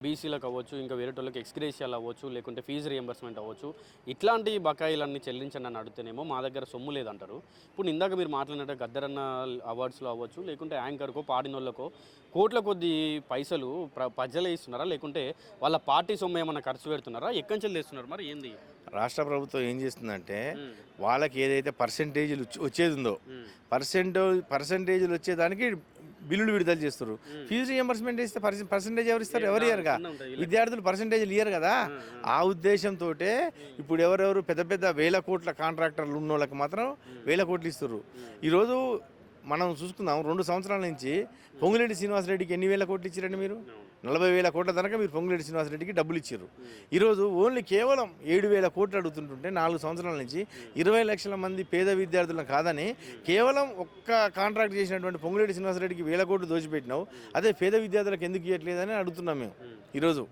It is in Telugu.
బీసీలకు అవ్వచ్చు, ఇంకా వేరేటోళ్ళకి ఎక్స్‌గ్రేషియాలు అవ్వచ్చు, లేకుంటే ఫీజు రియంబర్స్‌మెంట్ అవ్వచ్చు. ఇట్లాంటి బకాయిలన్నీ చెల్లించండి అని అడిగితేనేమో మా దగ్గర సొమ్ము లేదంటారు. ఇప్పుడు ఇందాక మీరు మాట్లాడినట్టు గద్దరన్న అవార్డ్స్‌లో అవ్వచ్చు, లేకుంటే యాంకర్‌కో, పాడినోళ్ళకో కోట్ల కొద్దీ పైసలు ప్రజలే ఇస్తున్నారా? లేకుంటే వాళ్ళ పార్టీ సొమ్ము ఏమన్నా ఖర్చు పెడుతున్నారా? ఎక్కడినుంచెల్లి తెస్తున్నారు మరి ఏంది? రాష్ట్ర ప్రభుత్వం ఏం చేస్తుందంటే హ్మ్. వాళ్ళకి ఏదైతే పర్సెంటేజ్‌లు వచ్చేది ఉందో హ్మ్. పర్సెంటేజ్‌లు వచ్చేదానికి బిల్లులు విడుదల చేస్తారు. ఫీజు రియంబర్స్మెంట్ ఇస్తే పర్సెంటేజ్ ఎవరు ఇస్తారు? ఎవరు ఇయ్యరుగా. విద్యార్థులు పర్సెంటేజ్‌లు ఇయ్యరు కదా. ఆ ఉద్దేశంతోటే ఇప్పుడు ఎవరెవరు పెద్ద పెద్ద వేల కోట్ల కాంట్రాక్టర్లు ఉన్నోళ్ళకి మాత్రం వేల కోట్లు ఇస్తారు. ఈరోజు మనం చూసుకుందాం 2 సంవత్సరాల నుంచి పొంగులేటి శ్రీనివాసరెడ్డికి ఎన్ని వేల కోట్లు ఇచ్చారండి మీరు? 40,000 కోట్ల దాకా మీరు పొంగులేటి శ్రీనివాసరెడ్డికి డబ్బులు ఇచ్చారు. ఈరోజు ఓన్లీ కేవలం 7,000 కోట్లు అడుగుతుంటుంటే 4 సంవత్సరాల నుంచి 20 లక్షల మంది పేద విద్యార్థులను కాదని కేవలం ఒక్క కాంట్రాక్ట్ చేసినటువంటి పొంగులేటి శ్రీనివాసరెడ్డికి 1,000 కోట్లు దోచిపెట్టినావు. అదే పేద విద్యార్థులకు ఎందుకు ఇవ్వట్లేదని అడుగుతున్నాం మేము ఈరోజు.